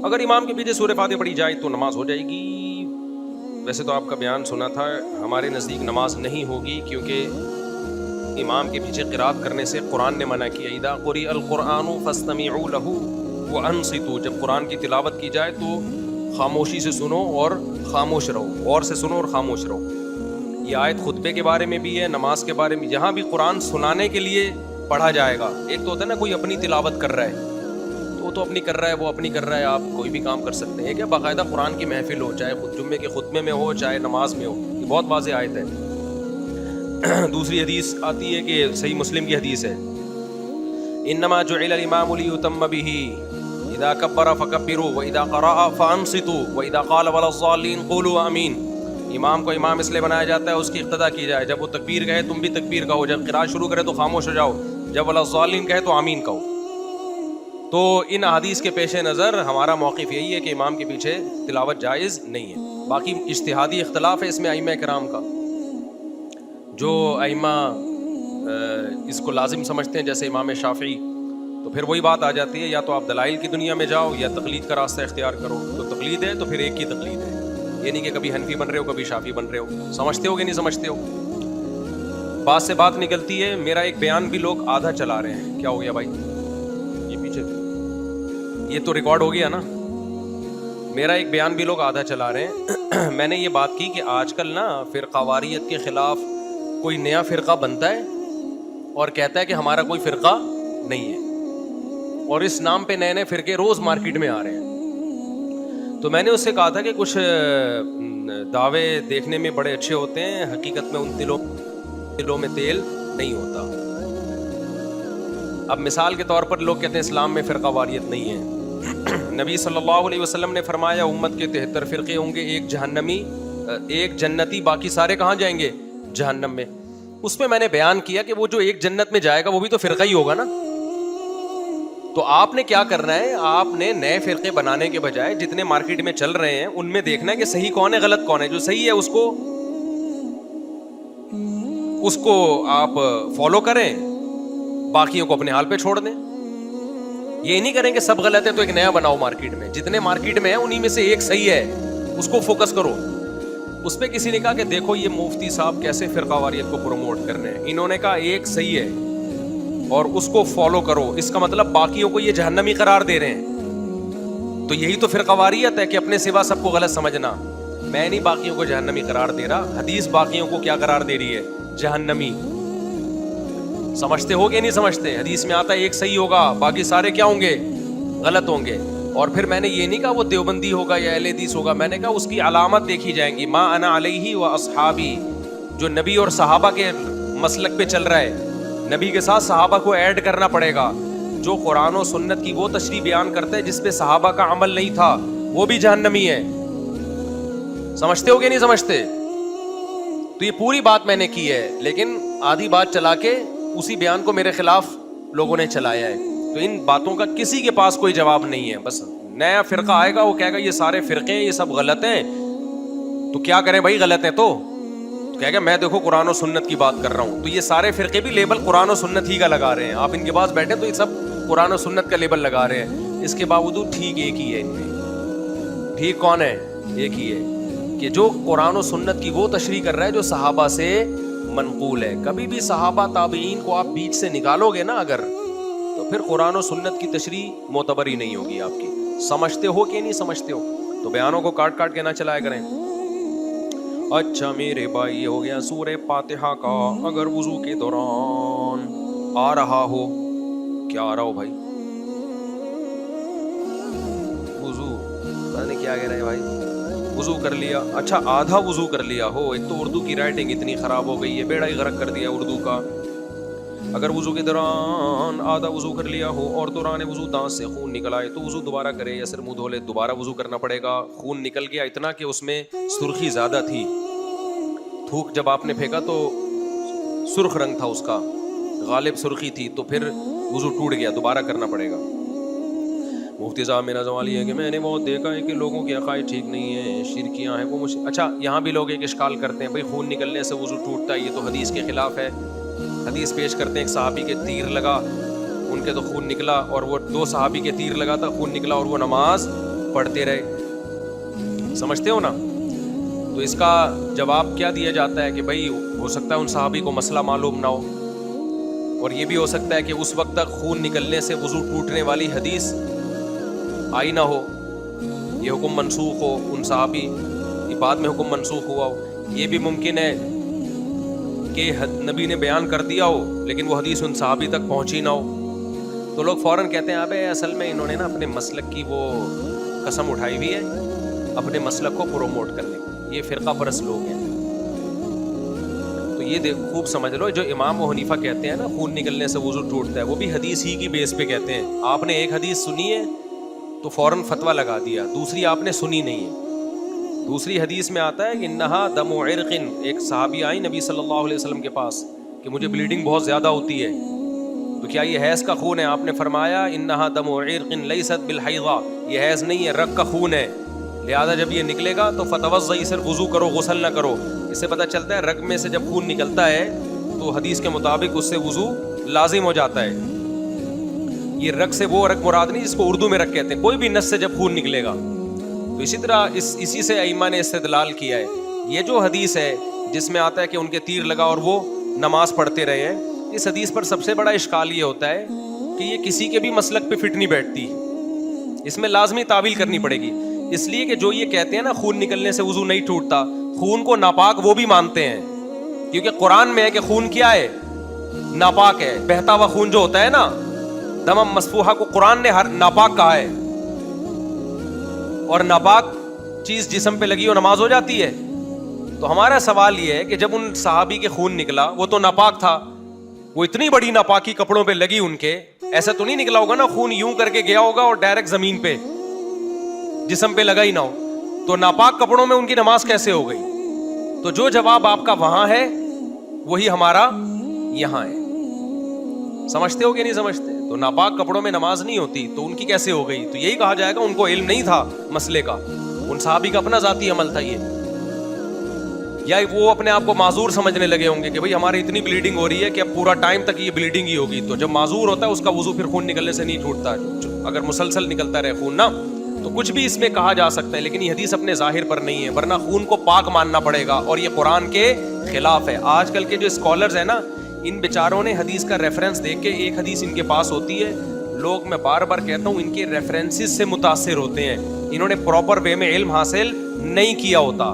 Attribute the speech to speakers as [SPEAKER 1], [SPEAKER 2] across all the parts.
[SPEAKER 1] اگر امام کے پیچھے سورہ فاتحہ پڑھی جائے تو نماز ہو جائے گی. ویسے تو آپ کا بیان سنا تھا, ہمارے نزدیک نماز نہیں ہوگی, کیونکہ امام کے پیچھے قرات کرنے سے قرآن نے منع کیا. اذا قرئ القرآن فاستمعوا له وانصتوا, جب قرآن کی تلاوت کی جائے تو خاموشی سے سنو اور خاموش رہو, غور سے سنو اور خاموش رہو. یہ آیت خطبے کے بارے میں بھی ہے, نماز کے بارے میں. جہاں بھی قرآن سنانے کے لیے پڑھا جائے گا, ایک تو ہوتا ہے نا کوئی اپنی تلاوت کر رہا ہے تو وہ تو اپنی کر رہا ہے, وہ اپنی کر رہا ہے, آپ کوئی بھی کام کر سکتے ہیں. کیا باقاعدہ قرآن کی محفل ہو, چاہے جمعے کے خطبے میں ہو چاہے نماز میں ہو, یہ بہت واضح آیت ہے. دوسری حدیث آتی ہے کہ صحیح مسلم کی حدیث ہے, انما جعل الامام لیتم به اذا کبر فکبروا واذا قرأ فانصتوا واذا قال ولا الضالین قولوا آمین. امام کو امام اس لیے بنایا جاتا ہے اس کی اقتدا کی جائے, جب وہ تکبیر کہے تم بھی تکبیر کہو, جب قرات شروع کرے تو خاموش ہو جاؤ, جب ولا الضالین کہے تو آمین کہو. تو ان احادیث کے پیش نظر ہمارا موقف یہی ہے کہ امام کے پیچھے تلاوت جائز نہیں ہے. باقی اجتہادی اختلاف ہے اس میں ائمہ کرام کا. جو ائمہ اس کو لازم سمجھتے ہیں جیسے امام شافعی, تو پھر وہی بات آ جاتی ہے, یا تو آپ دلائل کی دنیا میں جاؤ یا تقلید کا راستہ اختیار کرو. تو تقلید ہے تو پھر ایک ہی تقلید ہے, یہ نہیں کہ کبھی حنفی بن رہے ہو کبھی شافعی بن رہے ہو. سمجھتے ہو کہ نہیں سمجھتے ہو؟ بات سے بات نکلتی ہے. میرا ایک بیان بھی لوگ آدھا چلا رہے ہیں. کیا ہو گیا بھائی؟ یہ پیچھے یہ تو ریکارڈ ہو گیا نا. میرا ایک بیان بھی لوگ آدھا چلا رہے ہیں. میں نے یہ بات کی کہ آج کل نا فرقہ واریت کے خلاف کوئی نیا فرقہ بنتا ہے اور کہتا ہے کہ ہمارا کوئی فرقہ نہیں ہے, اور اس نام پہ نئے نئے فرقے روز مارکیٹ میں آ رہے ہیں. تو میں نے اس سے کہا تھا کہ کچھ دعوے دیکھنے میں بڑے اچھے ہوتے ہیں, حقیقت میں ان دلوں میں تیل نہیں ہوتا. اب مثال کے طور پر لوگ کہتے ہیں اسلام میں فرقہ واریت نہیں ہے. نبی صلی اللہ علیہ وسلم نے فرمایا امت کے 73 فرقے ہوں گے, ایک جہنمی ایک جنتی, باقی سارے کہاں جائیں گے؟ جہنم میں. اس میں نے بیان کیا کہ وہ جو ایک جنت میں جائے گا وہ بھی تو فرقہ ہی ہوگا نا. تو آپ نے کیا کرنا ہے, آپ نے نئے فرقے بنانے کے بجائے جتنے مارکیٹ میں چل رہے ہیں ان میں دیکھنا ہے کہ صحیح کون ہے غلط کون ہے. جو صحیح ہے اس کو آپ فالو کریں, باقیوں کو اپنے حال پہ چھوڑ دیں. یہ نہیں کریں کہ سب غلط ہے تو ایک نیا بناؤ مارکیٹ میں. جتنے مارکیٹ میں ہیں انہی میں سے ایک صحیح ہے, اس کو فوکس کرو. اس پہ کسی نے کہا کہ دیکھو یہ مفتی صاحب کیسے فرقہ واریت کو پروموٹ کر رہے ہیں. انہوں نے کہا ایک صحیح ہے اور اس کو فالو کرو, اس کا مطلب باقیوں کو یہ جہنمی قرار دے رہے ہیں. تو یہی تو فرقہ واریت ہے کہ اپنے سوا سب کو غلط سمجھنا. میں نہیں باقیوں کو جہنمی قرار دے رہا, حدیث باقیوں کو کیا قرار دے رہی ہے؟ جہنمی. سمجھتے ہو کہ نہیں سمجھتے؟ حدیث میں آتا ہے ایک صحیح ہوگا باقی سارے کیا ہوں گے؟ غلط ہوں گے. اور پھر میں نے یہ نہیں کہا وہ دیوبندی ہوگا یا اہل حدیث ہوگا, میں نے کہا اس کی علامت دیکھی جائیں گی. ما انا علیہ و اصحابی, جو نبی اور صحابہ کے مسلک پہ چل رہا ہے, نبی کے ساتھ صحابہ کو ایڈ کرنا پڑے گا. جو قرآن و سنت کی وہ تشریح بیان کرتا ہے جس پہ صحابہ کا عمل نہیں تھا وہ بھی جہنمی ہے. سمجھتے ہو کہ نہیں سمجھتے؟ تو یہ پوری بات میں نے کی ہے, لیکن آدھی بات چلا کے اسی بیان کو میرے خلاف لوگوں نے چلایا ہے. تو ان باتوں کا کسی کے پاس کوئی جواب نہیں ہے. بس نیا فرقہ آئے گا وہ کہے گا یہ سارے فرقے ہیں یہ سب غلط ہیں, تو کیا کریں بھائی غلط ہیں تو کہے گا میں دیکھو قرآن و سنت کی بات کر رہا ہوں. تو یہ سارے فرقے بھی لیبل قرآن و سنت ہی کا لگا رہے ہیں. آپ ان کے پاس بیٹھے تو یہ سب قرآن و سنت کا لیبل لگا رہے ہیں. اس کے باوجود ٹھیک ایک ہی ہے ان میں. ٹھیک کون ہے؟ ایک ہی ہے کہ جو قرآن و سنت کی وہ تشریح کر رہا ہے جو صحابہ سے منقول ہے. کبھی بھی صحابہ تابعین کو آپ بیچ سے نکالو گے نا اگر, تو پھر قرآن و سنت کی تشریح معتبر ہی نہیں ہوگی آپ کی. سمجھتے ہو کہ نہیں سمجھتے ہو؟ تو بیانوں کو کاٹ کاٹ کے نہ چلایا کریں. اچھا میرے بھائی, یہ ہو گیا سورہ فاتحہ کا. اگر وضو کے دوران آ رہا ہو, کیا آ رہا ہو بھائی؟ وضو پتہ نہیں کیا کہہ رہے ہیں بھائی. وضو کر لیا, اچھا آدھا وضو کر لیا ہو. ایک تو اردو کی رائٹنگ اتنی خراب ہو گئی ہے, بیڑا ہی غرق کر دیا اردو کا. اگر وضو کے دوران آدھا وضو کر لیا ہو اور دوران وضو دانت سے خون نکل آئے تو وضو دوبارہ کرے یا صرف منہ دھو لے؟ دوبارہ وضو کرنا پڑے گا. خون نکل گیا اتنا کہ اس میں سرخی زیادہ تھی, تھوک جب آپ نے پھینکا تو سرخ رنگ تھا اس کا, غالب سرخی تھی, تو پھر وضو ٹوٹ گیا, دوبارہ کرنا پڑے گا. مفتی صاحب میرا سوال یہ ہے کہ میں نے بہت دیکھا ہے کہ لوگوں کے عقائد ٹھیک نہیں ہیں, شرکیاں ہیں وہ اچھا یہاں بھی لوگ ایک اشکال کرتے ہیں, بھائی خون نکلنے سے وضو ٹوٹتا ہے, یہ تو حدیث کے خلاف ہے. حدیث پیش کرتے ہیں ایک صحابی کے تیر لگا, ان کے تو خون نکلا, اور وہ 2 صحابی کے تیر لگا تھا, خون نکلا اور وہ نماز پڑھتے رہے. سمجھتے ہو نا؟ تو اس کا جواب کیا دیا جاتا ہے کہ بھائی ہو سکتا ہے ان صحابی کو مسئلہ معلوم نہ ہو, اور یہ بھی ہو سکتا ہے کہ اس وقت تک خون نکلنے سے وضو ٹوٹنے والی حدیث آئی نہ ہو, یہ حکم منسوخ ہو, ان صحابی بعد میں حکم منسوخ ہوا ہو. یہ بھی ممکن ہے کہ نبی نے بیان کر دیا ہو لیکن وہ حدیث ان صحابی تک پہنچی نہ ہو. تو لوگ فوراً کہتے ہیں ابے اصل میں انہوں نے نا اپنے مسلک کی وہ قسم اٹھائی ہوئی ہے اپنے مسلک کو پروموٹ کرنے کی. یہ فرقہ پرست لوگ ہیں. تو یہ خوب سمجھ لو, جو امام ابو حنیفہ کہتے ہیں نا خون نکلنے سے وضو ٹوٹتا ہے, وہ بھی حدیث ہی کی بیس پہ کہتے ہیں. آپ نے ایک حدیث سنی ہے تو فوراً فتویٰ لگا دیا, دوسری آپ نے سنی نہیں ہے. دوسری حدیث میں آتا ہے کہ انہا دم عرق, ایک صحابی آئی نبی صلی اللہ علیہ وسلم کے پاس کہ مجھے بلیڈنگ بہت زیادہ ہوتی ہے, تو کیا یہ حیض کا خون ہے؟ آپ نے فرمایا انہا دم عرق لیست بالحیضہ, یہ حیض نہیں ہے, رگ کا خون ہے, لہذا جب یہ نکلے گا تو فتوضئی, صرف وضو کرو, غسل نہ کرو. اس سے پتہ چلتا ہے رگ میں سے جب خون نکلتا ہے تو حدیث کے مطابق اس سے وضو لازم ہو جاتا ہے. یہ رگ سے وہ رگ مراد نہیں جس کو اردو میں رگ کہتے ہیں, کوئی بھی نس سے جب خون نکلے گا. تو اسی طرح اسی سے ائمہ نے استدلال کیا ہے. یہ جو حدیث ہے جس میں آتا ہے کہ ان کے تیر لگا اور وہ نماز پڑھتے رہے ہیں, اس حدیث پر سب سے بڑا اشکال یہ ہوتا ہے کہ یہ کسی کے بھی مسلک پہ فٹ نہیں بیٹھتی, اس میں لازمی تعویل کرنی پڑے گی. اس لیے کہ جو یہ کہتے ہیں نا خون نکلنے سے وضو نہیں ٹوٹتا, خون کو ناپاک وہ بھی مانتے ہیں, کیونکہ قرآن میں ہے کہ خون کیا ہے, ناپاک ہے. بہتا ہوا خون جو ہوتا ہے نا, دمم مسفوحہ کو قرآن نے ہر ناپاک کہا ہے, اور ناپاک چیز جسم پہ لگی ہو نماز ہو جاتی ہے. تو ہمارا سوال یہ ہے کہ جب ان صحابی کے خون نکلا وہ تو ناپاک تھا, وہ اتنی بڑی ناپاکی کپڑوں پہ لگی ان کے, ایسا تو نہیں نکلا ہوگا نا خون یوں کر کے گیا ہوگا اور ڈائریکٹ زمین پہ جسم پہ لگا ہی نہ ہو, تو ناپاک کپڑوں میں ان کی نماز کیسے ہو گئی؟ تو جو جواب آپ کا وہاں ہے وہی ہمارا یہاں ہے. سمجھتے ہو کہ نہیں سمجھتے؟ تو ناپاک کپڑوں میں نماز نہیں ہوتی تو ان کی کیسے ہو گئی؟ تو یہی کہا جائے گا ان کو علم نہیں تھا مسئلے کا, ان صحابی کا اپنا ذاتی عمل تھا یہ, یا وہ اپنے آپ کو معذور سمجھنے لگے ہوں گے کہ بھئی ہماری اتنی بلیڈنگ ہو رہی ہے کہ اب پورا ٹائم تک یہ بلیڈنگ ہی ہوگی. تو جب معذور ہوتا ہے اس کا وضو پھر خون نکلنے سے نہیں ٹوٹتا, اگر مسلسل نکلتا رہے خون نا, تو کچھ بھی اس میں کہا جا سکتا ہے, لیکن یہ حدیث اپنے ظاہر پر نہیں ہے, ورنہ خون کو پاک ماننا پڑے گا, اور یہ قرآن کے خلاف ہے. آج کل کے جو اسکالرز ہیں نا, ان بیچاروں نے حدیث کا ریفرنس دیکھ کے, ایک حدیث ان کے پاس ہوتی ہے, لوگ میں بار بار کہتا ہوں ان کے ریفرنسز سے متاثر ہوتے ہیں, انہوں نے پراپر وے میں علم حاصل نہیں کیا ہوتا.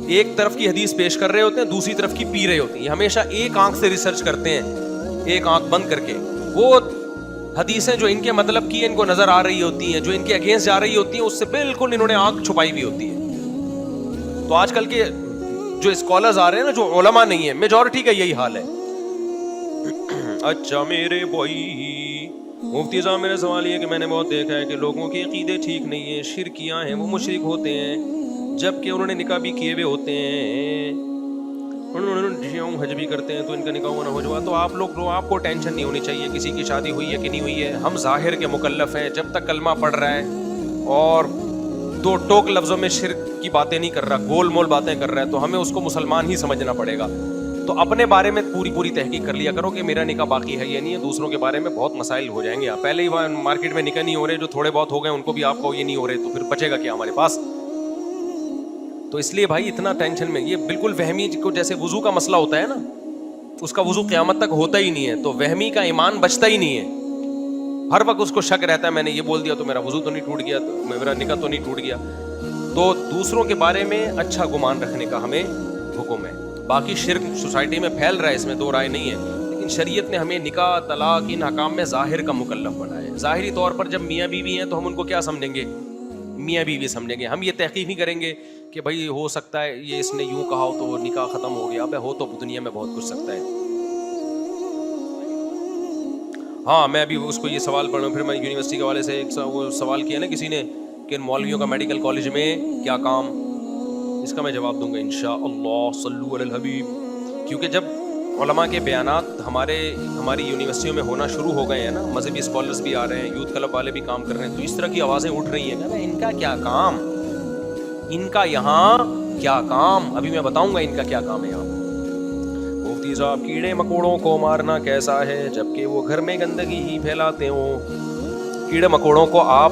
[SPEAKER 1] ایک طرف کی حدیث پیش کر رہے ہوتے ہیں, دوسری طرف کی پی رہے ہوتے ہیں. یہ ہمیشہ ایک آنکھ سے ریسرچ کرتے ہیں, ایک آنکھ بند کر کے. وہ حدیثیں جو ان کے مطلب کی ان کو نظر آ رہی ہوتی ہیں, جو ان کے اگینسٹ جا رہی ہوتی ہیں, اس سے بالکل انہوں نے آنکھ چھپائی ہوئی ہوتی ہے. تو آج کل کے جو اسکالرز آ رہے ہیں نا, جو علماء نہیں ہیں, میجورٹی کا یہی حال ہے. اچھا میرے بھائی مفتی صاحب, میرا سوال یہ ہے کہ میں نے بہت دیکھا ہے کہ لوگوں کے عقیدے ٹھیک نہیں ہیں, شرکیاں ہیں, وہ مشرک ہوتے ہیں جبکہ انہوں نے نکاح بھی کیے ہوئے ہوتے ہیں, انہوں نے حج بھی کرتے ہیں, تو ان کا نکاح ہونا ہو جائے. تو آپ لوگ, آپ کو ٹینشن نہیں ہونی چاہیے کسی کی شادی ہوئی ہے کہ نہیں ہوئی ہے. ہم ظاہر کے مکلف ہیں, جب تک کلمہ پڑھ رہا ہے اور دو ٹوک لفظوں میں شرک کی باتیں نہیں کر رہا, گول مول باتیں کر رہا ہے, تو ہمیں اس کو مسلمان ہی سمجھنا پڑے گا. تو اپنے بارے میں پوری تحقیق کر لیا کرو کہ میرا نکاح باقی ہے یا نہیں ہے. دوسروں کے بارے میں بہت مسائل ہو جائیں گے. آپ پہلے ہی مارکیٹ میں نکاح نہیں ہو رہے, جو تھوڑے بہت ہو گئے ان کو بھی آپ کو یہ نہیں ہو رہے, تو پھر بچے گا کیا ہمارے پاس؟ تو اس لیے بھائی اتنا ٹینشن میں, یہ بالکل وہمی کو جیسے وضو کا مسئلہ ہوتا ہے نا, اس کا وضو قیامت تک ہوتا ہی نہیں ہے, تو وہمی کا ایمان بچتا ہی نہیں ہے. ہر وقت اس کو شک رہتا ہے, میں نے یہ بول دیا تو میرا وضو تو نہیں ٹوٹ گیا, تو میرا نکاح تو نہیں ٹوٹ گیا. تو دوسروں کے بارے میں اچھا گمان رکھنے کا ہمیں حکم ہے. باقی شرک سوسائٹی میں پھیل رہا ہے, اس میں دو رائے نہیں ہے, لیکن شریعت نے ہمیں نکاح, طلاق, ان حکام میں ظاہر کا مکلف بنایا ہے. ظاہری طور پر جب میاں بیوی ہیں تو ہم ان کو کیا سمجھیں گے؟ میاں بیوی سمجھیں گے. ہم یہ تحقیق نہیں کریں گے کہ بھائی ہو سکتا ہے یہ اس نے یوں کہا ہو تو نکاح ختم ہو گیا. ہو تو دنیا میں بہت کچھ سکتا ہے. ہاں میں ابھی اس کو یہ سوال پڑھ رہا ہوں, پھر میں یونیورسٹی کے والے سے ایک وہ سوال کیا نا کسی نے کہ مولویوں کا میڈیکل کالج میں کیا کام, اس کا میں جواب دوں گا انشاءاللہ. صلو علی الحبیب. کیونکہ جب علماء کے بیانات ہماری یونیورسٹیوں میں ہونا شروع ہو گئے ہیں نا, مذہبی اسکالرز بھی آ رہے ہیں, یوتھ کلب والے بھی کام کر رہے ہیں, تو اس طرح کی آوازیں اٹھ رہی ہیں کہ ان کا کیا کام, ان کا یہاں کیا کام. ابھی میں بتاؤں گا ان کا کیا کام ہے یہاں. مفتی صاحب کیڑے مکوڑوں کو مارنا کیسا ہے جبکہ وہ گھر میں گندگی ہی پھیلاتے ہوں؟ کیڑے مکوڑوں کو آپ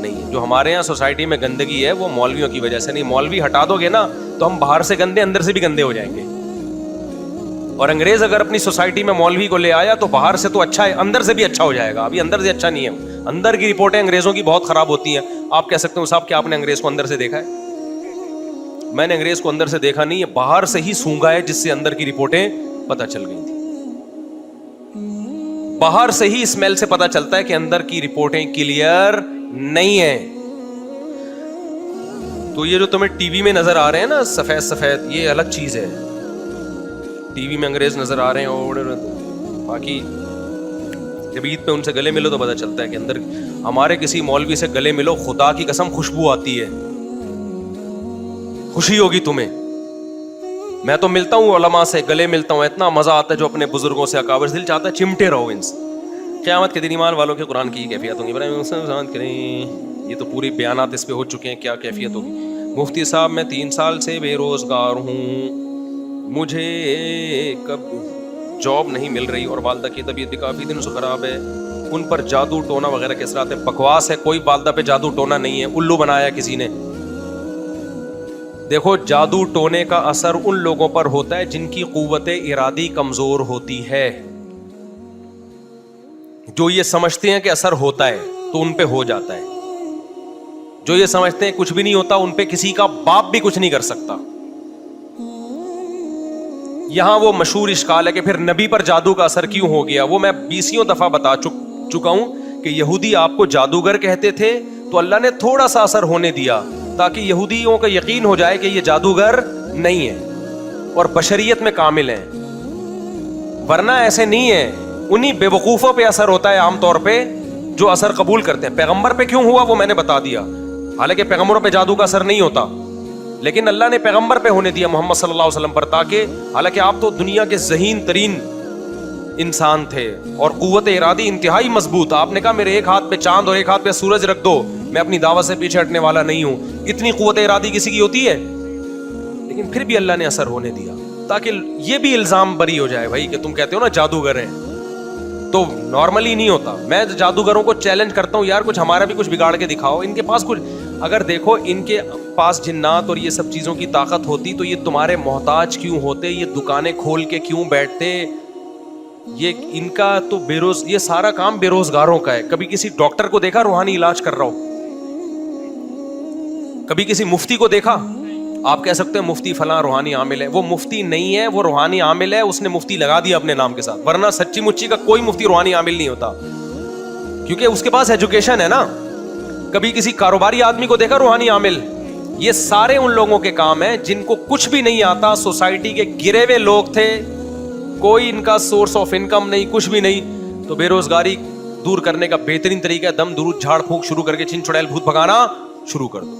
[SPEAKER 1] نہیں ہے. جو ہمارے یہاں سوسائٹی میں گندگی ہے وہ مولویوں کی وجہ سے نہیں. مولوی ہٹا دو گے نا تو ہم باہر سے گندے اندر سے بھی گندے ہو جائیں گے. اور انگریز اگر اپنی سوسائٹی میں مولوی کو لے آیا تو باہر سے تو اچھا ہے, اندر سے بھی اچھا ہو جائے گا. ابھی اندر سے اچھا نہیں ہے. اندر کی رپورٹیں انگریزوں کی بہت خراب ہوتی ہیں. آپ کہہ سکتے ہو صاحب کیا آپ نے انگریز کو اندر سے دیکھا ہے؟ میں نے انگریز کو اندر سے دیکھا نہیں ہے, باہر سے ہی سونگا ہے جس سے اندر کی رپورٹیں پتہ چل گئی تھی. باہر سے ہی اسمیل سے پتہ چلتا ہے کہ اندر کی رپورٹیں کلیئر نہیں ہیں. تو یہ جو تمہیں ٹی وی میں نظر آ رہے ہیں نا سفید سفید, یہ الگ چیز ہے. ٹی وی میں انگریز نظر آ رہے ہیں اور باقی جب عید پہ ان سے گلے ملو تو پتہ چلتا ہے کہ اندر. ہمارے کسی مولوی سے گلے ملو, خدا کی قسم خوشبو آتی ہے, خوشی ہوگی تمہیں. میں تو ملتا ہوں علماء سے, گلے ملتا ہوں, اتنا مزہ آتا ہے جو اپنے بزرگوں سے اکابر سے, دل چاہتا ہے چمٹے رہو ان سے. قیامت کے دن ایمان والوں کے قرآن کی کیفیت ہوگی. یہ تو پوری بیانات اس پہ ہو چکے ہیں, کیا کیفیت ہوگی. مفتی صاحب میں 3 سال سے بے روزگار ہوں, مجھے کب جاب نہیں مل رہی اور والدہ کی طبیعت بھی کافی دن سے خراب ہے. ان پر جادو ٹونا وغیرہ کے اثرات ہیں. بکواس ہے, کوئی والدہ پہ جادو ٹونا نہیں ہے, الو بنایا کسی نے. دیکھو جادو ٹونے کا اثر ان لوگوں پر ہوتا ہے جن کی قوت ارادی کمزور ہوتی ہے. جو یہ سمجھتے ہیں کہ اثر ہوتا ہے تو ان پہ ہو جاتا ہے. جو یہ سمجھتے ہیں کچھ بھی نہیں ہوتا ان پہ کسی کا باپ بھی کچھ نہیں کر سکتا. یہاں وہ مشہور اشکال ہے کہ پھر نبی پر جادو کا اثر کیوں ہو گیا. وہ میں 20 دفعہ بتا چکا ہوں کہ یہودی آپ کو جادوگر کہتے تھے تو اللہ نے تھوڑا سا اثر ہونے دیا تاکہ یہودیوں کا یقین ہو جائے کہ یہ جادوگر نہیں ہے اور بشریت میں کامل ہیں, ورنہ ایسے نہیں ہے. انہی بے وقوفوں پہ اثر ہوتا ہے عام طور پہ جو اثر قبول کرتے ہیں. پیغمبر پہ کیوں ہوا وہ میں نے بتا دیا, حالانکہ پیغمبروں پہ جادو کا اثر نہیں ہوتا, لیکن اللہ نے پیغمبر پہ ہونے دیا محمد صلی اللہ علیہ وسلم پر, تاکہ حالانکہ آپ تو دنیا کے ذہین ترین انسان تھے اور قوت ارادی انتہائی مضبوط. آپ نے کہا میرے ایک ہاتھ پہ چاند اور ایک ہاتھ پہ سورج رکھ دو, میں اپنی دعوت سے پیچھے ہٹنے والا نہیں ہوں. اتنی قوت ارادی کسی کی ہوتی ہے؟ لیکن پھر بھی اللہ نے اثر ہونے دیا تاکہ یہ بھی الزام بری ہو جائے بھائی کہ تم کہتے ہو نا جادوگر ہیں, تو نارملی نہیں ہوتا. میں جادوگروں کو چیلنج کرتا ہوں, یار کچھ ہمارا بھی کچھ بگاڑ کے دکھاؤ. ان کے پاس کچھ, اگر دیکھو ان کے پاس جنات اور یہ سب چیزوں کی طاقت ہوتی تو یہ تمہارے محتاج کیوں ہوتے, یہ دکانیں کھول کے کیوں بیٹھتے. یہ ان کا تو یہ سارا کام بے روزگاروں کا ہے. کبھی کسی ڈاکٹر کو دیکھا روحانی علاج کر رہا ہو؟ کبھی کسی مفتی کو دیکھا؟ آپ کہہ سکتے ہیں مفتی فلاں روحانی عامل ہے, وہ مفتی نہیں ہے, وہ روحانی عامل ہے, اس نے مفتی لگا دیا اپنے نام کے ساتھ, ورنہ سچی مچی کا کوئی مفتی روحانی عامل نہیں ہوتا کیونکہ اس کے پاس ایجوکیشن ہے نا. کبھی کسی کاروباری آدمی کو دیکھا روحانی عامل؟ یہ سارے ان لوگوں کے کام ہیں جن کو کچھ بھی نہیں آتا, سوسائٹی کے گرے ہوئے لوگ تھے, کوئی ان کا سورس آف انکم نہیں, کچھ بھی نہیں. تو بے روزگاری دور کرنے کا بہترین طریقہ ہے دم درود جھاڑ پھونک شروع کر کے چن چڑیل بھوت بھگانا شروع کر دو,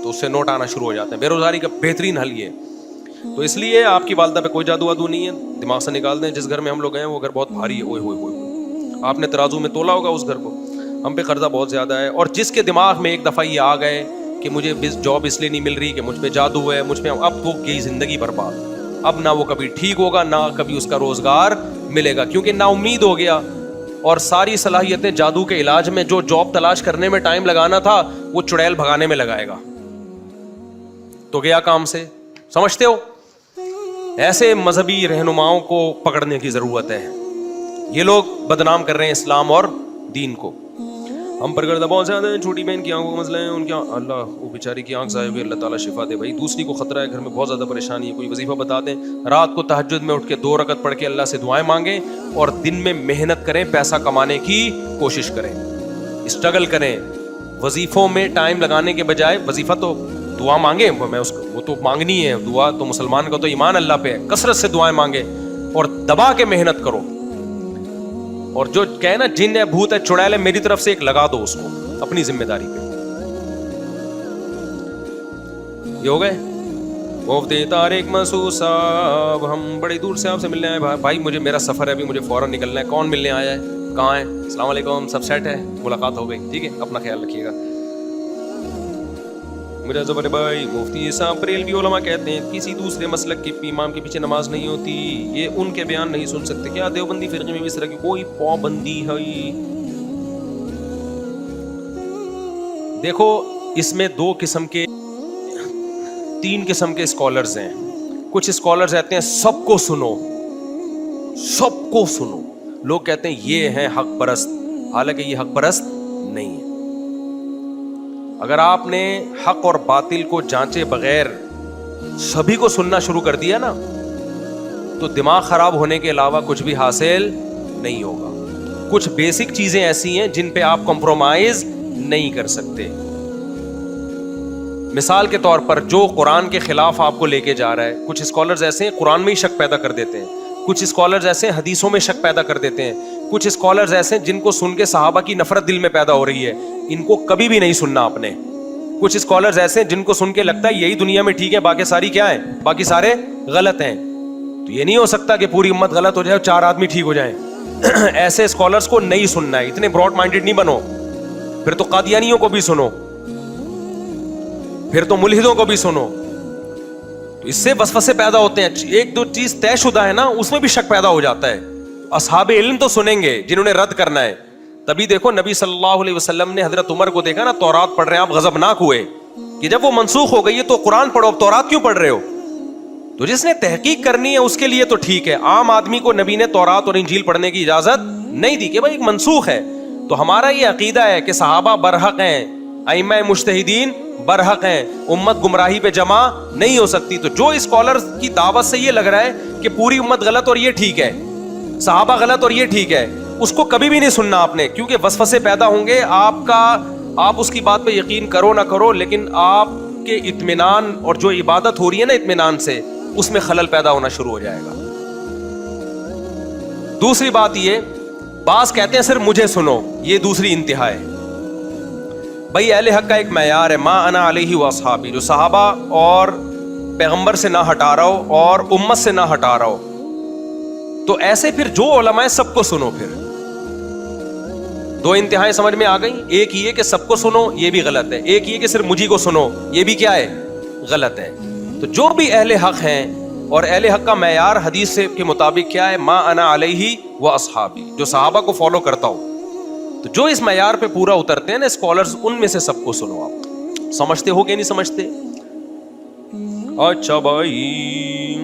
[SPEAKER 1] تو اس سے نوٹ آنا شروع ہو جاتے ہیں. بے روزگاری کا بہترین حل یہ. تو اس لیے آپ کی والدہ پہ کوئی جادو وادو نہیں ہے, دماغ سے نکال دیں. جس گھر میں ہم لوگ گئے وہ گھر بہت بھاری ہے, اوئے ہوئے ہوئے, آپ نے ترازو میں تولا ہوگا اس گھر کو. ہم پہ قرضہ بہت زیادہ ہے, اور جس کے دماغ میں ایک دفعہ یہ آ گئے کہ مجھے جاب اس لیے نہیں مل رہی کہ مجھ پہ جادو ہے, مجھ پہ, اب وہ گئی زندگی برباد. اب نہ وہ کبھی ٹھیک ہوگا, نہ کبھی اس کا روزگار ملے گا, کیونکہ نا امید ہو گیا. اور ساری صلاحیتیں جادو کے علاج میں, جو جاب تلاش کرنے میں ٹائم لگانا تھا وہ چڑیل بھگانے میں لگائے گا, تو گیا کام سے. سمجھتے ہو؟ ایسے مذہبی رہنماؤں کو پکڑنے کی ضرورت ہے. یہ لوگ بدنام کر رہے ہیں اسلام اور دین کو. ہم پر گردہ بہت زیادہ ہیں, چھوٹی بہن کی آنکھوں کا مسئلہ ہے, ان کی اللہ وہ بیچاری کی آنکھ ضائع ہوئی, اللہ تعالیٰ شفا دے بھائی. دوسری کو خطرہ ہے, گھر میں بہت زیادہ پریشانی ہے, کوئی وظیفہ بتا دیں. رات کو تہجد میں اٹھ کے 2 رکعت پڑھ کے اللہ سے دعائیں مانگیں, اور دن میں محنت کریں, پیسہ کمانے کی کوشش کریں, اسٹرگل کریں. وظیفوں میں ٹائم لگانے کے بجائے وظیفہ تو دعا مانگے, میں اس کو وہ تو مانگنی ہے دعا, تو مسلمان کا تو ایمان اللہ پہ ہے, کثرت سے دعائیں مانگے اور دبا کے محنت کرو. اور جو کہے نا جن ہے بھوت ہے چڑیل ہے, میری طرف سے ایک لگا دو اس کو اپنی ذمہ داری پہ. یہ ہو گئے مفتی طارق مسعود صاحب, ہم بڑی دور سے آپ سے ملنے آئے بھائی. مجھے میرا سفر ہے ابھی, مجھے فوراً نکلنا ہے. کون ملنے آیا ہے, کہاں ہے؟ السلام علیکم, سب سیٹ ہے, ملاقات ہو گئی, ٹھیک ہے, اپنا خیال رکھیے گا. میرا زبر بھائی مفتی صاحب بریلوی علماء کہتے ہیں کسی دوسرے مسلک کے امام کے پیچھے نماز نہیں ہوتی, یہ ان کے بیان نہیں سن سکتے. کیا دیوبندی فرقے میں بھی اس طرح کی کوئی پابندی ہے؟ دیکھو اس میں تین قسم کے اسکالرز ہیں. کچھ اسکالرز کہتے ہیں سب کو سنو. لوگ کہتے ہیں یہ ہیں حق پرست، حالانکہ یہ حق پرست نہیں ہے. اگر آپ نے حق اور باطل کو جانچے بغیر سبھی کو سننا شروع کر دیا نا تو دماغ خراب ہونے کے علاوہ کچھ بھی حاصل نہیں ہوگا. کچھ بیسک چیزیں ایسی ہیں جن پہ آپ کمپرومائز نہیں کر سکتے. مثال کے طور پر جو قرآن کے خلاف آپ کو لے کے جا رہا ہے، کچھ اسکالرز ایسے ہیں قرآن میں ہی شک پیدا کر دیتے ہیں. کچھ اسکالرز ایسے ہیں حدیثوں میں شک پیدا کر دیتے ہیں. کچھ اسکالرز ایسے ہیں جن کو سن کے صحابہ کی نفرت دل میں پیدا ہو رہی ہے، ان کو کبھی بھی نہیں سننا آپ نے. کچھ اسکالرز ایسے ہیں جن کو سن کے لگتا ہے یہی دنیا میں ٹھیک ہے، باقی ساری کیا ہیں، باقی سارے غلط ہیں. تو یہ نہیں ہو سکتا کہ پوری امت غلط ہو جائے اور 4 آدمی ٹھیک ہو جائیں. ایسے اسکالرز کو نہیں سننا ہے. اتنے براڈ مائنڈیڈ نہیں بنو. پھر تو قادیانیوں کو بھی سنو، پھر تو ملحدوں کو بھی سنو. تو اس سے وسوسے پیدا ہوتے ہیں. ایک دو چیز طے شدہ ہے نا، اس میں بھی شک پیدا ہو جاتا ہے. اصحاب علم تو سنیں گے جنہوں نے رد کرنا ہے. تبھی دیکھو نبی صلی اللہ علیہ وسلم نے حضرت عمر کو دیکھا نا تورات پڑھ رہے ہیں، آپ غضبناک ہوئے کہ جب وہ منسوخ ہو گئی ہے تو قرآن پڑھو، اب تورات کیوں پڑھ رہے ہو؟ تو جس نے تحقیق کرنی ہے اس کے لیے تو ٹھیک ہے. عام آدمی کو نبی نے تورات اور انجیل پڑھنے کی اجازت نہیں دی کہ بھائی ایک منسوخ ہے. تو ہمارا یہ عقیدہ ہے کہ صحابہ برحق ہیں، ائمہ مجتہدین برحق ہیں، امت گمراہی پہ جمع نہیں ہو سکتی. تو جو اسکالر کی دعوت سے یہ لگ رہا ہے کہ پوری امت غلط اور یہ ٹھیک ہے، صحابہ غلط اور یہ ٹھیک ہے، اس کو کبھی بھی نہیں سننا آپ نے. کیونکہ وسوسے پیدا ہوں گے. آپ اس کی بات پہ یقین کرو نہ کرو، لیکن آپ کے اطمینان اور جو عبادت ہو رہی ہے نا اطمینان سے، اس میں خلل پیدا ہونا شروع ہو جائے گا. دوسری بات یہ، بعض کہتے ہیں صرف مجھے سنو، یہ دوسری انتہا ہے. بھائی اہل حق کا ایک معیار ہے، ما انا علیہ واصحابی، جو صحابہ اور پیغمبر سے نہ ہٹا رہا ہو اور امت سے نہ ہٹا رہا ہو. تو ایسے پھر جو علماء سب کو سنو. پھر دو انتہائیں سمجھ میں آ گئی. ایک یہ کہ سب کو سنو، یہ بھی غلط ہے. ایک یہ کہ صرف مجھی کو سنو، یہ بھی کیا ہے، غلط ہے. تو جو بھی اہل حق ہیں، اور اہل حق کا معیار حدیث سے کے مطابق کیا ہے، ما انا علیہ و اصحابی، جو صحابہ کو فالو کرتا ہو. تو جو اس معیار پہ پورا اترتے ہیں نا اسکالرز، ان میں سے سب کو سنو. آپ سمجھتے ہو کہ نہیں سمجھتے؟ اچھا بھائی،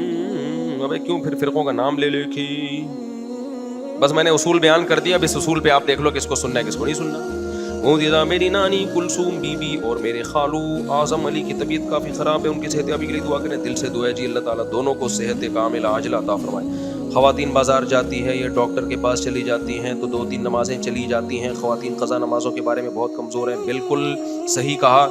[SPEAKER 1] ابے کیوں پھر فرقوں کا نام لے کے؟ بس میں نے اصول بیان کر دیا. اب اس اصول پہ آپ دیکھ لو کس کو سننا ہے کس کو نہیں سننا. دیدہ میری نانی کلثوم بی بی اور میرے خالو اعظم علی کی طبیعت کافی خراب ہے، ان کی صحت یابی کے لیے دعا کریں. دل سے دعا ہے جی اللہ تعالیٰ دونوں کو صحت کاملہ عاجلہ عطا فرمائے. خواتین بازار جاتی ہے یا ڈاکٹر کے پاس چلی جاتی ہیں تو 2-3 نمازیں چلی جاتی ہیں. خواتین قضا نمازوں کے بارے میں بہت کمزور ہیں. بالکل صحیح کہا.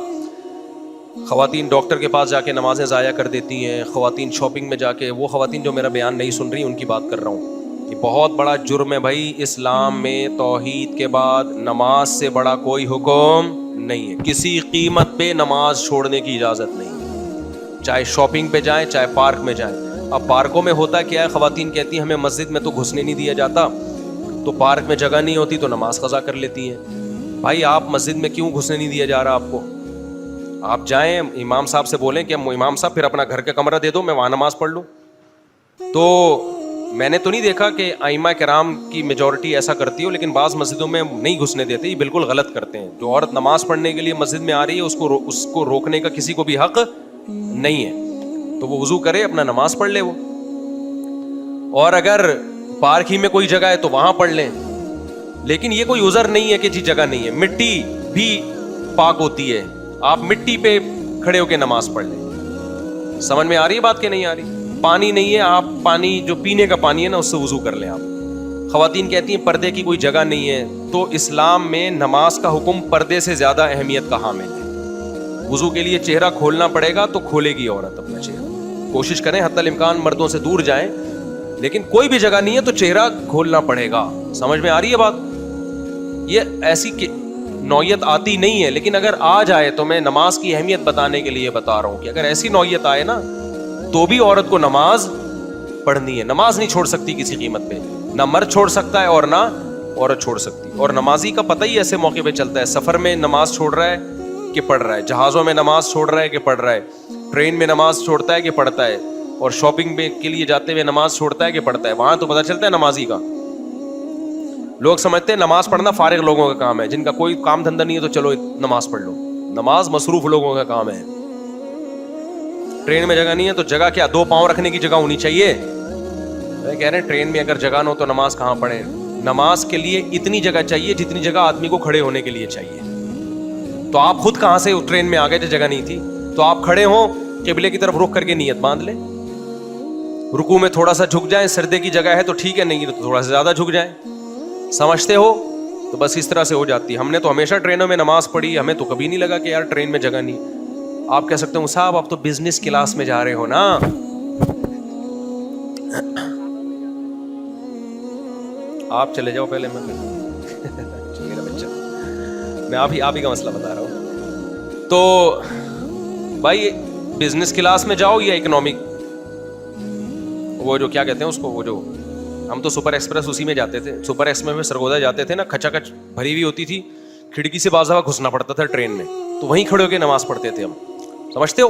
[SPEAKER 1] خواتین ڈاکٹر کے پاس جا کے نمازیں ضائع کر دیتی ہیں. خواتین شاپنگ میں جا کے، وہ خواتین جو میرا بیان نہیں سن رہی ان کی بات کر رہا ہوں. یہ بہت بڑا جرم ہے بھائی. اسلام میں توحید کے بعد نماز سے بڑا کوئی حکم نہیں ہے. کسی قیمت پہ نماز چھوڑنے کی اجازت نہیں، چاہے شاپنگ پہ جائیں چاہے پارک میں جائیں. اب پارکوں میں ہوتا کیا ہے، خواتین کہتی ہیں ہمیں مسجد میں تو گھسنے نہیں دیا جاتا، تو پارک میں جگہ نہیں ہوتی تو نماز قضا کر لیتی ہیں. بھائی آپ مسجد میں کیوں گھسنے نہیں دیا جا رہا آپ کو؟ آپ جائیں امام صاحب سے بولیں کہ امام صاحب پھر اپنا گھر کا کمرہ دے دو، میں وہاں نماز پڑھ لوں. تو میں نے تو نہیں دیکھا کہ ائمہ کرام کی میجورٹی ایسا کرتی ہو، لیکن بعض مسجدوں میں نہیں گھسنے دیتے. یہ بالکل غلط کرتے ہیں. جو عورت نماز پڑھنے کے لیے مسجد میں آ رہی ہے اس کو روکنے کا کسی کو بھی حق نہیں ہے. تو وہ وضو کرے، اپنا نماز پڑھ لے وہ. اور اگر پارک ہی میں کوئی جگہ ہے تو وہاں پڑھ لیں. لیکن یہ کوئی عذر نہیں ہے کہ جی جگہ نہیں ہے. مٹی بھی پاک ہوتی ہے، آپ مٹی پہ کھڑے ہو کے نماز پڑھ لیں. سمجھ میں آ رہی ہے بات کہ نہیں آ رہی؟ پانی نہیں ہے، آپ پانی جو پینے کا پانی ہے نا اس سے وضو کر لیں آپ. خواتین کہتی ہیں پردے کی کوئی جگہ نہیں ہے. تو اسلام میں نماز کا حکم پردے سے زیادہ اہمیت کا حامل ہے. وضو کے لیے چہرہ کھولنا پڑے گا تو کھولے گی عورت اپنا چہرہ. کوشش کریں حتی الامکان مردوں سے دور جائیں، لیکن کوئی بھی جگہ نہیں ہے تو چہرہ کھولنا پڑے گا. سمجھ میں آ رہی ہے بات؟ یہ ایسی نوعیت آتی نہیں ہے، لیکن اگر آ جائے تو میں نماز کی اہمیت بتانے کے لیے بتا رہا ہوں کہ اگر ایسی نوعیت آئے نا تو بھی عورت کو نماز پڑھنی ہے. نماز نہیں چھوڑ سکتی کسی قیمت پہ. نہ مرد چھوڑ سکتا ہے اور نہ عورت چھوڑ سکتی. اور نمازی کا پتہ ہی ایسے موقع پہ چلتا ہے، سفر میں نماز چھوڑ رہا ہے کہ پڑھ رہا ہے، جہازوں میں نماز چھوڑ رہا ہے کہ پڑھ رہا ہے، ٹرین میں نماز چھوڑتا ہے کہ پڑھتا ہے، اور شاپنگ کے لیے جاتے ہوئے نماز چھوڑتا ہے کہ پڑھتا ہے. وہاں تو پتہ چلتا ہے نمازی کا. لوگ سمجھتے ہیں نماز پڑھنا فارغ لوگوں کا کام ہے، جن کا کوئی کام دھندہ نہیں ہے تو چلو نماز پڑھ لو. نماز مصروف لوگوں کا کام ہے. ٹرین میں جگہ نہیں ہے تو جگہ کیا, 2 پاؤں رکھنے کی جگہ ہونی چاہیے. کہہ رہے ہیں ٹرین میں اگر جگہ نہ ہو تو نماز کہاں پڑھیں. نماز کے لیے اتنی جگہ چاہیے جتنی جگہ آدمی کو کھڑے ہونے کے لیے چاہیے. تو آپ خود کہاں سے ٹرین میں آ گئے جب جگہ نہیں تھی؟ تو آپ کھڑے ہوں, قبلے کی طرف رخ کر کے نیت باندھ لیں, رکوع میں تھوڑا سا جھک جائیں, سردے کی جگہ ہے تو ٹھیک ہے, نہیں تو تھوڑا سا زیادہ جھک جائیں. سمجھتے ہو؟ تو بس اس طرح سے ہو جاتی ہے. ہم نے تو ہمیشہ ٹرینوں میں نماز پڑھی, ہمیں تو کبھی نہیں لگا کہ یار ٹرین میں جگہ نہیں. آپ کہہ سکتے ہو صاحب آپ تو بزنس کلاس میں جا رہے ہو نا. آپ چلے جاؤ پہلے, میں میرا بچہ, میں آپ ہی کا مسئلہ بتا رہا ہوں. تو بھائی بزنس کلاس میں جاؤ یا اکنامک, وہ جو کیا کہتے ہیں اس کو, وہ جو ہم تو سپر ایکسپریس اسی میں جاتے تھے. سپر ایکسپریس میں سرگودا جاتے تھے نا, کھچا کچ بھری ہوئی ہوتی تھی, کھڑکی سے بعض دفعہ گھسنا پڑتا تھا ٹرین میں, تو وہیں کھڑے ہو کے نماز پڑھتے تھے ہم. سمجھتے ہو؟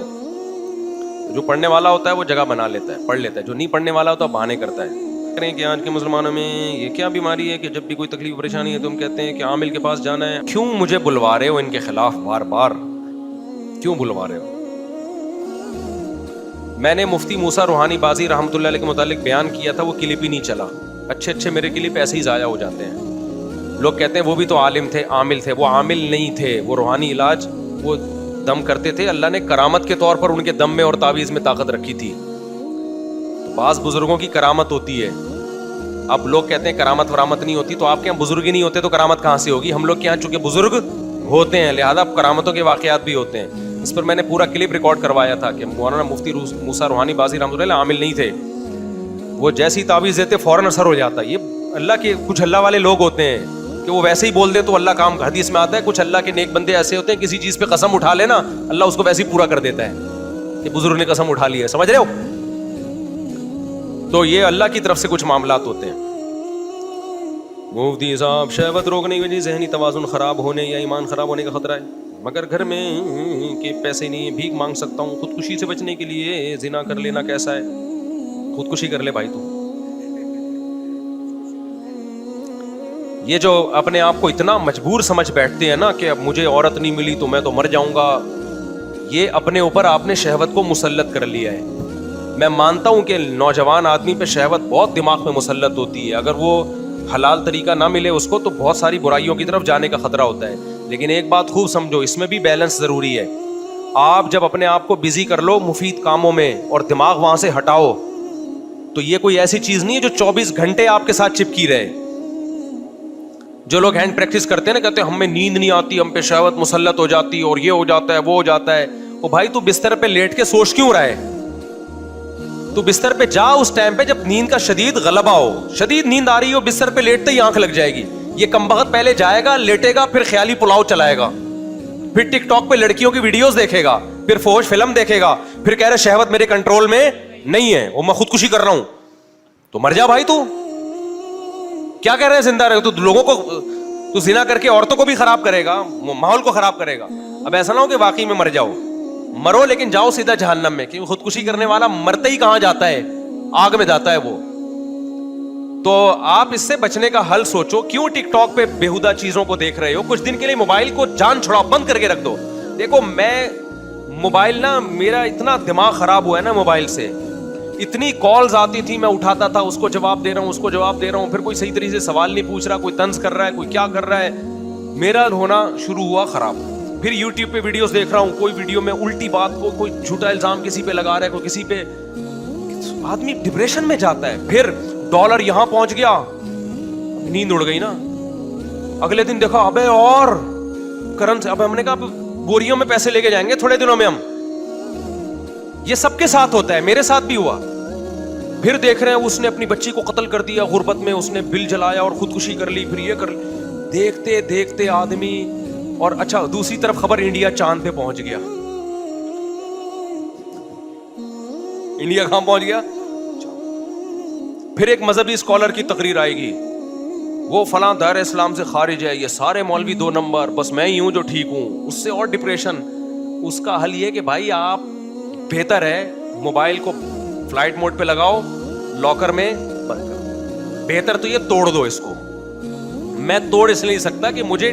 [SPEAKER 1] جو پڑھنے والا ہوتا ہے وہ جگہ بنا لیتا ہے, پڑھ لیتا ہے. جو نہیں پڑھنے والا ہوتا ہے بہانے کرتا ہے. کریں کہ آج کے مسلمانوں میں یہ کیا بیماری ہے کہ جب بھی کوئی تکلیف پریشانی ہے تو ہم کہتے ہیں کہ عامل کے پاس جانا ہے. کیوں مجھے بلوا رہے ہو ان کے خلاف بار بار, کیوں بلوا رہے ہو؟ میں نے مفتی موسیٰ روحانی بازی رحمۃ اللہ علیہ کے متعلق بیان کیا تھا, وہ کلپ ہی نہیں چلا. اچھے میرے کلپ ایسے ہی ضائع ہو جاتے ہیں. لوگ کہتے ہیں وہ بھی تو عالم تھے, عامل تھے. وہ عامل نہیں تھے, وہ روحانی علاج وہ دم کرتے تھے. اللہ نے کرامت کے طور پر ان کے دم میں اور تعویذ میں طاقت رکھی تھی. تو بعض بزرگوں کی کرامت ہوتی ہے. اب لوگ کہتے ہیں کرامت ورامت نہیں ہوتی, تو آپ کے یہاں بزرگ ہی نہیں ہوتے تو کرامت کہاں سے ہوگی؟ ہم لوگ کے یہاں چونکہ بزرگ ہوتے ہیں لہذا اب کرامتوں کے واقعات بھی ہوتے ہیں. اس پر میں نے پورا کلپ ریکارڈ کروایا تھا کہ مولانا مفتی موسیٰ روحانی بازی رحمۃ اللہ عامل نہیں تھے. وہ جیسی تعویذ دیتے فوراً اثر ہو جاتا. یہ اللہ کے کچھ اللہ والے لوگ ہوتے ہیں کہ وہ ویسے ہی بول دے تو اللہ کام, حدیث میں آتا ہے کچھ اللہ کے نیک بندے ایسے ہوتے ہیں کسی چیز پہ قسم اٹھا لینا اللہ اس کو ویسے ہی پورا کر دیتا ہے. یہ بزرگ نے قسم اٹھا لی ہے, سمجھ رہے ہو؟ تو یہ اللہ کی طرف سے کچھ معاملات ہوتے ہیں. مفتی صاحب شہوت روکنے کی وجہ سے ذہنی توازن خراب ہونے یا ایمان خراب ہونے کا خطرہ ہے, مگر گھر میں کہ پیسے نہیں, بھیک مانگ سکتا ہوں. خودکشی سے بچنے کے لیے زنا کر لینا کیسا ہے؟ خودکشی کر لے بھائی تو. یہ جو اپنے آپ کو اتنا مجبور سمجھ بیٹھتے ہیں نا کہ اب مجھے عورت نہیں ملی تو میں تو مر جاؤں گا, یہ اپنے اوپر آپ نے شہوت کو مسلط کر لیا ہے. میں مانتا ہوں کہ نوجوان آدمی پہ شہوت بہت دماغ میں مسلط ہوتی ہے, اگر وہ حلال طریقہ نہ ملے اس کو تو بہت ساری برائیوں کی طرف جانے کا خطرہ ہوتا ہے. لیکن ایک بات خوب سمجھو, اس میں بھی بیلنس ضروری ہے. آپ جب اپنے آپ کو بزی کر لو مفید کاموں میں اور دماغ وہاں سے ہٹاؤ, تو یہ کوئی ایسی چیز نہیں ہے جو 24 گھنٹے آپ کے ساتھ چپکی رہے. جو لوگ ہینڈ پریکٹس کرتے ہیں نا, کہتے ہیں ہمیں نیند نہیں آتی, ہم پہ شہوت مسلط ہو جاتی اور یہ ہو جاتا ہے وہ ہو جاتا ہے. وہ بھائی تو بستر پہ لیٹ کے سوچ کیوں رہا ہے؟ تو بستر پہ جا اس ٹائم پہ جب نیند کا شدید غلبہ ہو, شدید نیند آ رہی ہو, بستر پہ لیٹتے ہی آنکھ لگ جائے گی. یہ کمبخت پہلے جائے گا, لیٹے گا, پھر خیالی پلاؤ چلائے گا, پھر ٹک ٹاک پہ لڑکیوں کی ویڈیوز دیکھے گا, پھر فوش فلم دیکھے گا, پھر کہہ رہے شہوت میرے کنٹرول میں نہیں ہے, وہ میں خودکشی کر رہا ہوں. تو مر جا بھائی. تو کیا کہہ رہے ہیں زندہ رہے تو لوگوں کو تو زنا کر کے عورتوں کو بھی خراب کرے گا, ماحول کو خراب کرے گا. اب ایسا نہ ہو کہ واقعی میں مر جاؤ, مرو لیکن جاؤ سیدھا جہنم میں, کیونکہ خودکشی کرنے والا مرتے ہی کہاں جاتا ہے؟ آگ میں جاتا ہے وہ. تو آپ اس سے بچنے کا حل سوچو. کیوں ٹک ٹاک پہ بےہودہ چیزوں کو دیکھ رہے ہو؟ کچھ دن کے لیے موبائل کو جان چھڑاؤ, بند کر کے رکھ دو. دیکھو میں موبائل نا, میرا اتنا دماغ خراب ہوا ہے نا موبائل سے, اتنی کالز آتی تھی, میں اٹھاتا تھا, اس کو جواب دے رہا ہوں, اس کو جواب دے رہا ہوں, پھر کوئی صحیح طریقے سے سوال نہیں پوچھ رہا, کوئی طنز کر رہا ہے, کوئی کیا کر رہا ہے. میرا ہونا شروع ہوا خراب. پھر یوٹیوب پہ ویڈیوز دیکھ رہا ہوں, کوئی ویڈیو میں الٹی بات کو, کوئی جھوٹا الزام کسی پہ لگا رہا ہے, کوئی کسی پہ, آدمی ڈپریشن میں جاتا ہے. پھر ڈالر یہاں پہنچ گیا, نیند اڑ گئی نا. اگلے دن دیکھا ابے اور کرنسی, اب ہم نے کہا بوریوں میں پیسے لے کے جائیں گے تھوڑے دنوں میں ہم. یہ سب کے ساتھ ہوتا ہے, میرے ساتھ بھی ہوا. پھر دیکھ رہے ہیں اس نے اپنی بچی کو قتل کر دیا غربت میں, اس نے بل جلایا اور خودکشی کر لی, پھر یہ کر لی. دیکھتے دیکھتے آدمی, اور اچھا دوسری طرف خبر انڈیا چاند پہ پہنچ گیا. انڈیا کہاں پہنچ گیا؟ پھر ایک مذہبی اسکالر کی تقریر آئے گی, وہ فلاں دائرہ اسلام سے خارج ہے, یہ سارے مولوی 2 نمبر, بس میں ہی ہوں جو ٹھیک ہوں. اس سے اور ڈپریشن. اس کا حل یہ کہ بھائی آپ بہتر ہے موبائل کو فلائٹ موڈ پہ لگاؤ, لاکر میں بند کرو. بہتر تو یہ توڑ دو اس کو. میں توڑ اس لیے نہیں سکتا کہ مجھے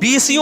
[SPEAKER 1] 20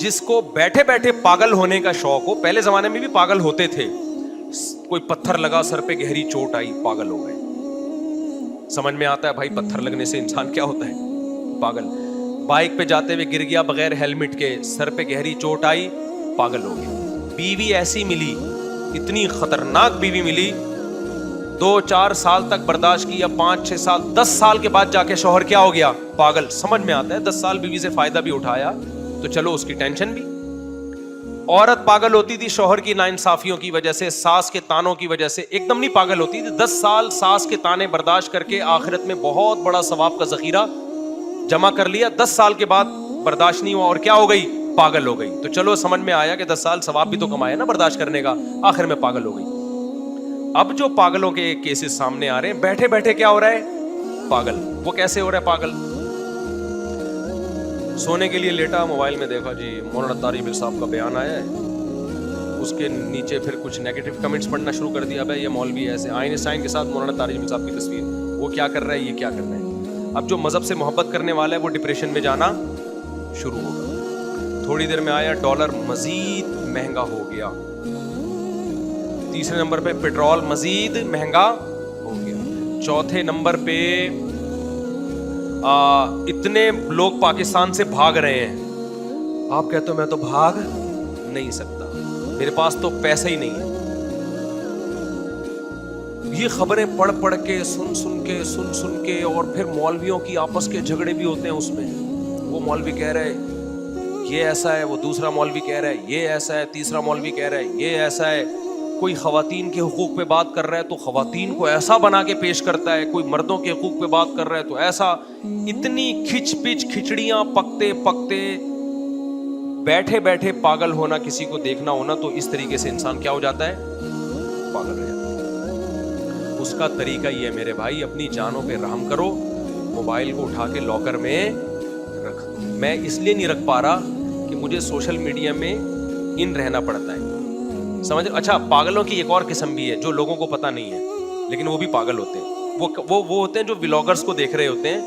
[SPEAKER 1] جس کو بیٹھے بیٹھے پاگل ہونے کا شوق ہو. پہلے زمانے میں بھی پاگل ہوتے تھے, کوئی پتھر لگا سر پہ, گہری چوٹ آئی, پاگل ہو گئے. سمجھ میں آتا ہے بھائی پتھر لگنے سے انسان کیا ہوتا ہے, پاگل. بائک پہ جاتے ہوئے گر گیا بغیر ہیلمٹ کے, سر پہ گہری چوٹ آئی, پاگل ہو گیا. بیوی ایسی ملی, اتنی خطرناک بیوی ملی, 2-4 سال تک برداشت کیا, 5-6 سال 10 سال کے بعد جا کے شوہر کیا ہو گیا, پاگل. سمجھ میں آتا ہے 10 سال بیوی سے فائدہ بھی اٹھایا تو چلو اس کی ٹینشن بھی. عورت پاگل ہوتی تھی شوہر کی ناانصافیوں کی وجہ سے, ساس کے تانوں کی وجہ سے, ایک دم نہیں پاگل ہوتی تھی. 10 سال ساس کے تانے برداشت کر کے آخرت میں بہت بڑا ثواب کا ذخیرہ جمع کر لیا. 10 سال کے بعد برداشت نہیں ہوا اور کیا ہو گئی, پاگل ہو گئی. تو چلو سمجھ میں آیا کہ 10 سال ثواب بھی تو کمایا نا برداشت کرنے کا, آخر میں پاگل ہو گئی. اب جو پاگلوں کے کیسز سامنے آ رہے ہیں, بیٹھے بیٹھے کیا ہو رہا ہے, پاگل. وہ کیسے ہو رہا ہے پاگل؟ سونے کے لیے لیٹا, موبائل میں دیکھا جی مولانا طارق بل صاحب کا بیان آیا ہے, اس کے نیچے پھر کچھ نیگیٹو کمنٹس پڑھنا شروع کر دیا. بھائی یہ مولوی ایسے, آئنسٹائن کے ساتھ مولانا طارق بل صاحب کی تصویر, وہ کیا کر رہا ہے, یہ کیا کر رہا ہے. اب جو مذہب سے محبت کرنے والا ہے وہ ڈپریشن میں جانا شروع ہوگا. تھوڑی دیر میں آیا ڈالر مزید مہنگا ہو گیا. تیسرے نمبر پہ پیٹرول مزید مہنگا ہو گیا. چوتھے نمبر پہ اتنے لوگ پاکستان سے بھاگ رہے ہیں. آپ کہتے ہو میں تو بھاگ نہیں سکتا, میرے پاس تو پیسہ ہی نہیں ہے. یہ خبریں پڑھ پڑھ کے سن کے اور پھر مولویوں کی آپس کے جھگڑے بھی ہوتے ہیں اس میں. وہ مولوی کہہ رہے یہ ایسا ہے, وہ دوسرا مولوی کہہ رہا ہے یہ ایسا ہے, تیسرا مولوی کہہ رہا ہے یہ ایسا ہے. کوئی خواتین کے حقوق پہ بات کر رہا ہے تو خواتین کو ایسا بنا کے پیش کرتا ہے, کوئی مردوں کے حقوق پہ بات کر رہا ہے تو ایسا. اتنی کھچ پچ کھچڑیاں پکتے پکتے بیٹھے بیٹھے پاگل ہونا, کسی کو دیکھنا ہونا تو اس طریقے سے انسان کیا ہو جاتا ہے, پاگل ہو جاتا ہے. اس کا طریقہ یہ ہے میرے بھائی, اپنی جانوں پہ رحم کرو, موبائل کو اٹھا کے لاکر میں رکھ. میں اس لیے نہیں رکھ پا رہا کہ مجھے سوشل میڈیا میں ان رہنا پڑتا ہے, سمجھ. اچھا پاگلوں کی ایک اور قسم بھی ہے جو لوگوں کو پتہ نہیں ہے لیکن وہ بھی پاگل ہوتے ہیں. وہ ہوتے ہیں جو ولاگرز کو دیکھ رہے ہوتے ہیں,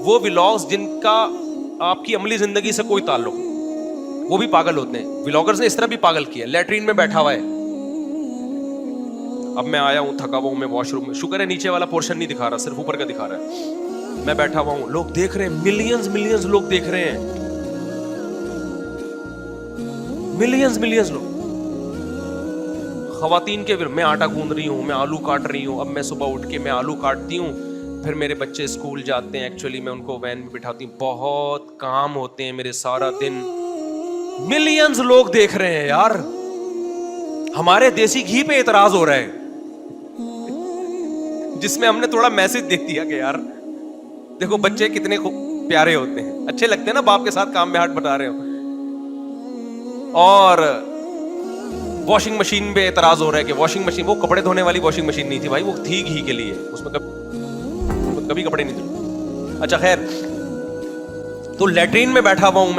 [SPEAKER 1] وہ ولاگز جن کا آپ کی عملی زندگی سے کوئی تعلق نہیں, وہ بھی پاگل ہوتے ہیں. ولاگرز نے اس طرح بھی پاگل کیا, لیٹرین میں بیٹھا ہوا ہے, اب میں آیا ہوں تھکا ہوا ہوں, میں واش روم میں, شکر ہے نیچے والا پورشن نہیں دکھا رہا, صرف اوپر کا دکھا رہا ہے. میں بیٹھا ہوا ہوں, لوگ دیکھ رہے ہیں, ملینز لوگ دیکھ رہے ہیں, ملینز لوگ. خواتین کے, میں آٹا گوندھ رہی ہوں, میں آلو کاٹ رہی ہوں. اب میں صبح اٹھ کے میں آلو کاٹتی ہوں, پھر میرے بچے اسکول جاتے ہیں, ایکچولی میں ان کو وین میں بٹھاتی ہوں, بہت کام ہوتے ہیں میرے سارا دن. ملینز لوگ دیکھ رہے ہیں یار. ہمارے دیسی گھی پہ اعتراض ہو رہا ہے جس میں ہم نے تھوڑا میسج دے دیا کہ یار دیکھو بچے کتنے پیارے ہوتے ہیں, اچھے لگتے ہیں نا باپ کے ساتھ کام میں ہاتھ بٹا رہے ہو. اور واشنگ مشین پہ اعتراض ہو رہا ہے کہ واشنگ مشین, وہ کپڑے دھونے والی واشنگ مشین نہیں تھی بھائی, وہ تھی گھی کے لیے, اس میں کبھی کپڑے نہیں دھوئے. اچھا خیر, تو لیٹرین میں بیٹھا ہوا ہوں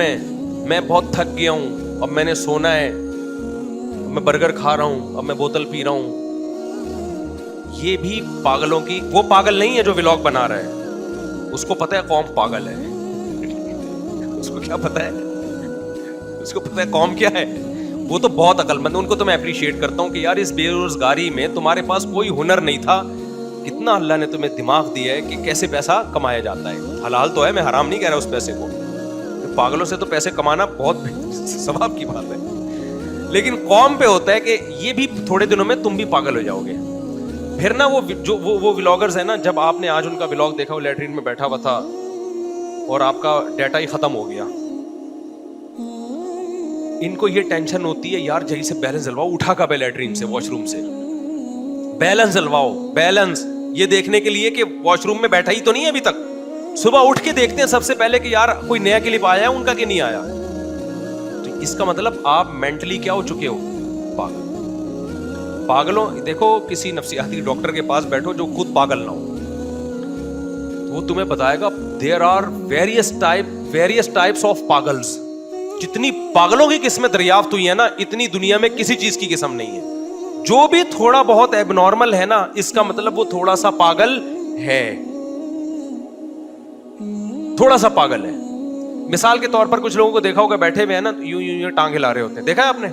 [SPEAKER 1] میں بہت تھک گیا ہوں, اب میں نے سونا ہے, میں برگر کھا رہا ہوں, اب میں بوتل پی رہا ہوں. یہ بھی پاگلوں کی, وہ پاگل نہیں ہے جو ولاگ بنا رہا ہے, اس کو پتہ ہے قوم پاگل ہے. اس کو کیا پتہ ہے, اس کو پتہ ہے قوم کیا ہے. وہ تو بہت عقل مند, ان کو تو میں اپریشیٹ کرتا ہوں کہ یار اس بے روزگاری میں تمہارے پاس کوئی ہنر نہیں تھا, کتنا اللہ نے تمہیں دماغ دیا ہے کہ کیسے پیسہ کمایا جاتا ہے. حلال تو ہے, میں حرام نہیں کہہ رہا اس پیسے کو, پاگلوں سے تو پیسے کمانا بہت ثواب کی بات ہے. لیکن قوم پہ ہوتا ہے کہ یہ بھی تھوڑے دنوں میں تم بھی پاگل ہو جاؤ گے. پھر نا وہ ولاگرز ہیں نا, جب آپ نے آج ان کا ولاگ دیکھا, وہ لیٹرین میں بیٹھا ہوا تھا اور آپ کا ڈیٹا ہی ختم ہو گیا, ان کو یہ ٹینشن ہوتی ہے یار جہی سے بیلنس ڈلواؤ, اٹھا کب ہے لیٹرین سے, واش روم سے, بیلنس ڈلواؤ, بیلنس, یہ دیکھنے کے لیے کہ واش روم میں بیٹھا ہی تو نہیں ہے ابھی تک. صبح اٹھ کے دیکھتے ہیں سب سے پہلے کہ یار کوئی نیا کلپ آیا ہے ان کا کہ نہیں آیا. تو اس کا مطلب آپ مینٹلی کیا ہو چکے ہو, پاگل. پاگلوں, دیکھو کسی نفسیاتی ڈاکٹر کے پاس بیٹھو جو خود پاگل نہ ہو, وہ تمہیں بتائے گا there are various types of پاگلز. جتنی پاگلوں کی قسمیں دریافت ہوئی ہے نا, اتنی دنیا میں کسی چیز کی قسم نہیں ہے. جو بھی تھوڑا بہت ایب نارمل ہے نا, اس کا مطلب وہ تھوڑا سا پاگل ہے, تھوڑا سا پاگل ہے. مثال کے طور پر کچھ لوگوں کو دیکھا ہوگا بیٹھے ہوئے ہیں نا یوں یوں یوں ٹانگ ہلا رہے ہوتے ہیں, دیکھا ہے آپ نے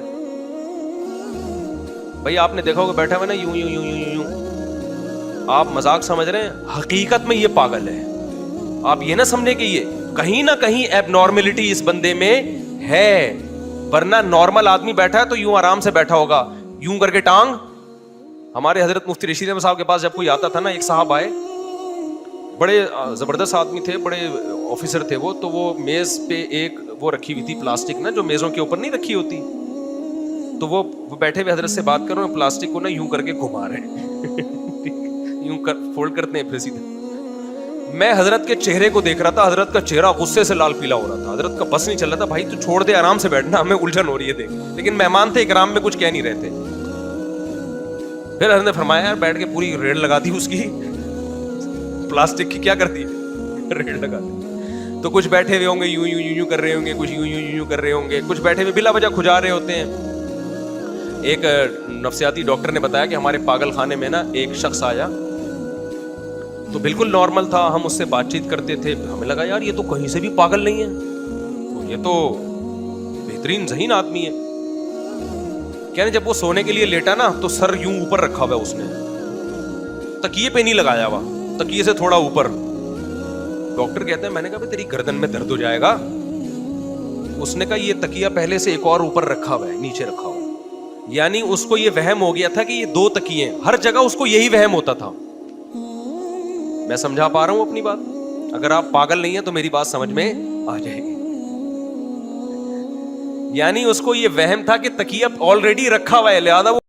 [SPEAKER 1] بھائی, آپ نے دیکھا ہوگا بیٹھا ہوا نا یوں یوں یوں یوں یوں, آپ مذاق سمجھ رہے ہیں, حقیقت میں یہ پاگل ہے. آپ یہ نہ سمجھیں کہ یہ کہیں نہ کہیں ایب نارملٹی اس بندے میں ہے, ورنہ نارمل آدمی بیٹھا ہے تو یوں آرام سے بیٹھا ہوگا, یوں کر کے ٹانگ. ہمارے حضرت مفتی رشید احمد صاحب کے پاس جب کوئی آتا تھا نا, ایک صاحب آئے, بڑے زبردست آدمی تھے, بڑے آفیسر تھے وہ, تو وہ میز پہ ایک وہ رکھی ہوئی تھی پلاسٹک نا, جو میزوں کے اوپر نہیں رکھی ہوتی, تو وہ بیٹھے ہوئے حضرت سے بات کر رہے ہیں, پلاسٹک کو نا یوں کر کے گھما رہے ہیں یوں فولڈ کرتے ہیں پھر سیدھے. میں حضرت کے چہرے کو دیکھ رہا تھا, حضرت کا چہرہ غصے سے لال پیلا ہو رہا تھا, حضرت کا بس نہیں چل رہا تھا, بھائی تو چھوڑ دے آرام سے بیٹھنا, ہمیں الجھن ہو رہی ہے دیکھ. لیکن مہمان تھے اکرام میں, کچھ کہہ نہیں رہے تھے. پھر حضرت نے فرمایا یار بیٹھ کے پوری ریڑھ لگا دی اس کی, پلاسٹک کی کیا کر دی, ریڑھ لگا دی. تو کچھ بیٹھے ہوئے ہوں گے یوں یوں یوں کر رہے ہوں گے, کچھ یوں یوں یوں کر رہے ہوں گے, کچھ بیٹھے ہوئے بلا وجہ کھجا رہے ہوتے ہیں. ایک نفسیاتی ڈاکٹر نے بتایا کہ ہمارے پاگل خانے میں نا ایک شخص آیا تو بالکل نارمل تھا, ہم اس سے بات چیت کرتے تھے, ہمیں لگا یار یہ تو کہیں سے بھی پاگل نہیں ہے, یہ تو بہترین ذہین آدمی ہے. کہنے جب وہ سونے کے لیے لیٹا نا تو سر یوں اوپر رکھا ہوا ہے, اس نے تکیے پہ نہیں لگایا ہوا, تکیے سے تھوڑا اوپر. ڈاکٹر کہتے ہیں, میں نے کہا بھائی تیری گردن میں درد ہو جائے گا. اس نے کہا یہ تکیہ پہلے سے ایک اور اوپر رکھا ہوا ہے, نیچے رکھا ہوا ہے. یعنی اس کو یہ وہم ہو گیا تھا کہ یہ دو تکیے, ہر جگہ اس کو یہی وہم ہوتا تھا. میں سمجھا پا رہا ہوں اپنی بات؟ اگر آپ پاگل نہیں ہیں تو میری بات سمجھ میں آ جائے گی. یعنی اس کو یہ وہم تھا کہ تکیہ آلریڈی رکھا ہوا ہے, لہذا وہ